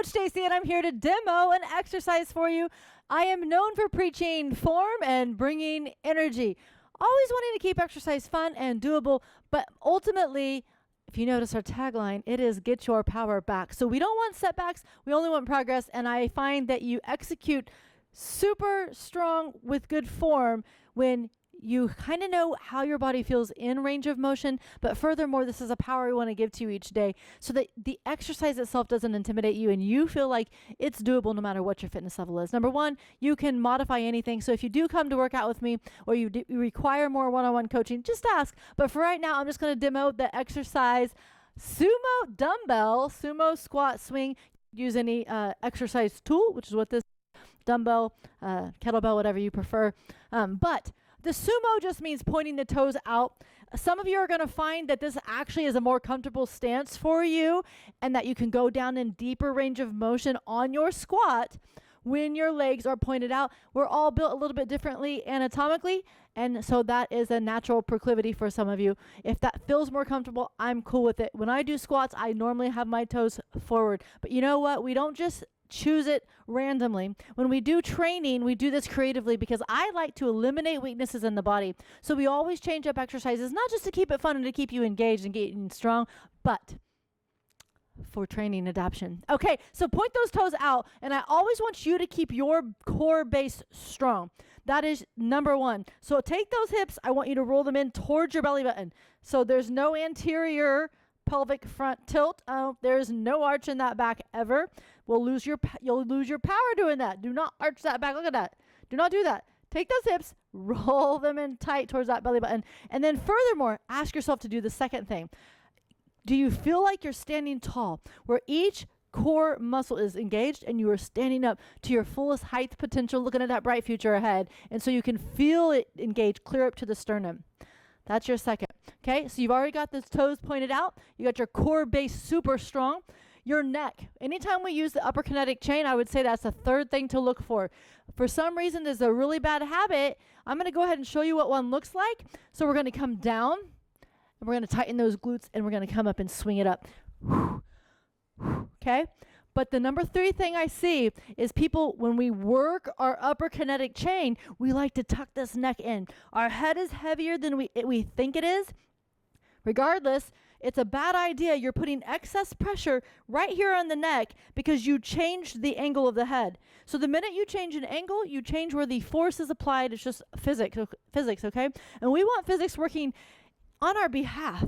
Coach Stacy, and I'm here to demo an exercise for you. I am known for preaching form and bringing energy. Always wanting to keep exercise fun and doable, but ultimately, if you notice our tagline, it is get your power back. So we don't want setbacks, we only want progress, and I find that you execute super strong with good form when you kind of know how your body feels in range of motion, but furthermore, this is a power we want to give to you each day so that the exercise itself doesn't intimidate you and you feel like it's doable no matter what your fitness level is. Number one, you can modify anything. So if you do come to work out with me or you require more one-on-one coaching, just ask. But for right now, I'm just going to demo the exercise Sumo dumbbell, Sumo Squat Swing. Use any exercise tool, which is what this dumbbell, kettlebell, whatever you prefer. But the sumo just means pointing the toes out. Some of you are going to find that this actually is a more comfortable stance for you and that you can go down in deeper range of motion on your squat when your legs are pointed out. We're all built a little bit differently anatomically, and so that is a natural proclivity for some of you. If that feels more comfortable, I'm cool with it. When I do squats, I normally have my toes forward. But you know what? We don't just choose it randomly. When we do training, we do this creatively because I like to eliminate weaknesses in the body. So we always change up exercises, not just to keep it fun and to keep you engaged and getting strong, but for training adaptation. Okay, so point those toes out, and I always want you to keep your core base strong. That is number one. So take those hips, I want you to roll them in towards your belly button. So there's no anterior pelvic front tilt. There's no arch in that back ever. You'll lose your power doing that. Do not arch that back. Look at that. Do not do that. Take those hips, roll them in tight towards that belly button. And then furthermore, ask yourself to do the second thing. Do you feel like you're standing tall, where each core muscle is engaged and you are standing up to your fullest height potential, looking at that bright future ahead, and so you can feel it engaged clear up to the sternum? That's your second. Okay, so you've already got those toes pointed out. You got your core base super strong. Your neck. Anytime we use the upper kinetic chain, I would say that's the third thing to look for. For some reason, there's a really bad habit. I'm going to go ahead and show you what one looks like. So we're going to come down, and we're going to tighten those glutes, and we're going to come up and swing it up. Okay? But the number three thing I see is people, when we work our upper kinetic chain, we like to tuck this neck in. Our head is heavier than we think it is. Regardless, it's a bad idea. You're putting excess pressure right here on the neck because you changed the angle of the head. So the minute you change an angle, you change where the force is applied. It's just physics, okay? And we want physics working on our behalf.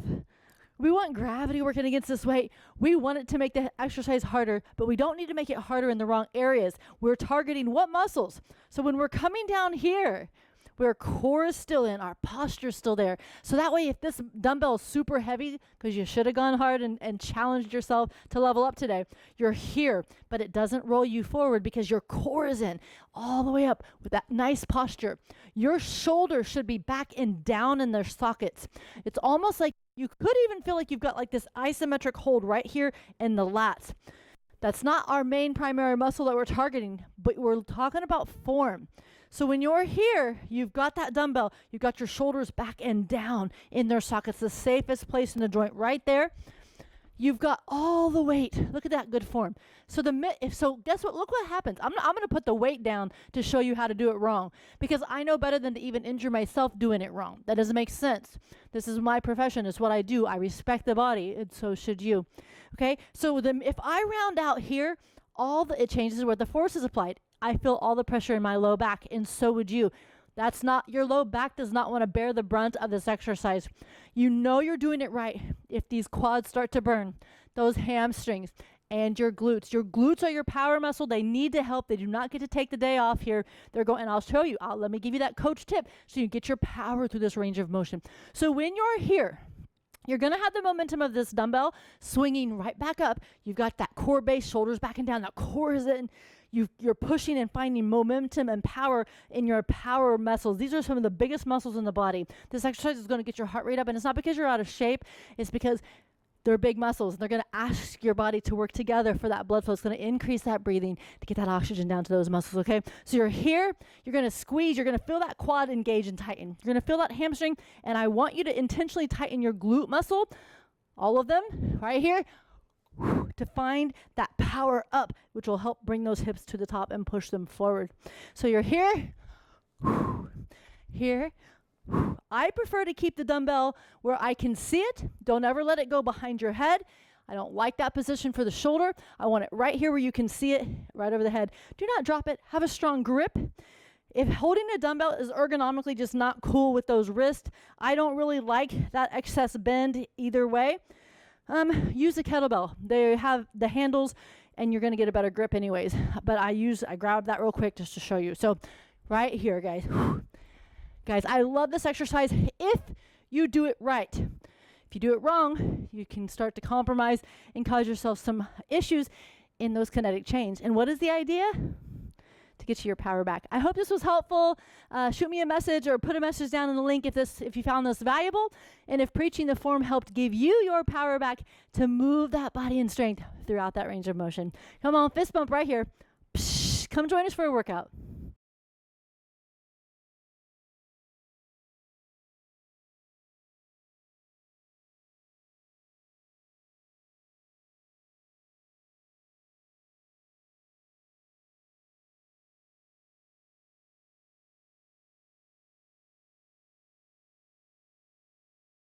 We want gravity working against this weight. We want it to make the exercise harder, but we don't need to make it harder in the wrong areas. We're targeting what muscles? So when we're coming down here, where our core is still in, our posture is still there. So that way, if this dumbbell is super heavy, because you should have gone hard and challenged yourself to level up today, you're here, but it doesn't roll you forward because your core is in all the way up with that nice posture. Your shoulders should be back and down in their sockets. It's almost like you could even feel like you've got like this isometric hold right here in the lats. That's not our main primary muscle that we're targeting, but we're talking about form. So when you're here, you've got that dumbbell, you've got your shoulders back and down in their sockets, the safest place in the joint right there. You've got all the weight. Look at that good form. So guess what? Look what happens. I'm going to put the weight down to show you how to do it wrong because I know better than to even injure myself doing it wrong. That doesn't make sense. This is my profession. It's what I do. I respect the body, and so should you. Okay? So if I round out here, it changes where the force is applied. I feel all the pressure in my low back, and so would you. Your low back does not want to bear the brunt of this exercise. You know you're doing it right if these quads start to burn, those hamstrings, and your glutes. Your glutes are your power muscle. They need to help. They do not get to take the day off here. And I'll show you. Let me give you that coach tip so you get your power through this range of motion. So when you're here, you're going to have the momentum of this dumbbell swinging right back up. You've got that core base, shoulders back and down. That core is in. You're pushing and finding momentum and power in your power muscles. These are some of the biggest muscles in the body. This exercise is going to get your heart rate up, and it's not because you're out of shape. It's because they're big muscles. They're going to ask your body to work together for that blood flow. It's going to increase that breathing to get that oxygen down to those muscles, okay? So you're here. You're going to squeeze. You're going to feel that quad engage and tighten. You're going to feel that hamstring, and I want you to intentionally tighten your glute muscle, all of them, right here. to find that power up, which will help bring those hips to the top and push them forward. So you're here, here. I prefer to keep the dumbbell where I can see it. Don't ever let it go behind your head. I don't like that position for the shoulder. I want it right here where you can see it, right over the head. Do not drop it. Have a strong grip. If holding a dumbbell is ergonomically just not cool with those wrists, I don't really like that excess bend either way. Use a kettlebell. They have the handles and you're going to get a better grip anyways. But I grabbed that real quick just to show you. So right here, guys. Guys, I love this exercise if you do it right. If you do it wrong, you can start to compromise and cause yourself some issues in those kinetic chains. And what is the idea? To get you your power back. I hope this was helpful. Shoot me a message or put a message down in the link if you found this valuable, and if preaching the form helped give you your power back to move that body in strength throughout that range of motion. Come on, fist bump right here. Psh, come join us for a workout.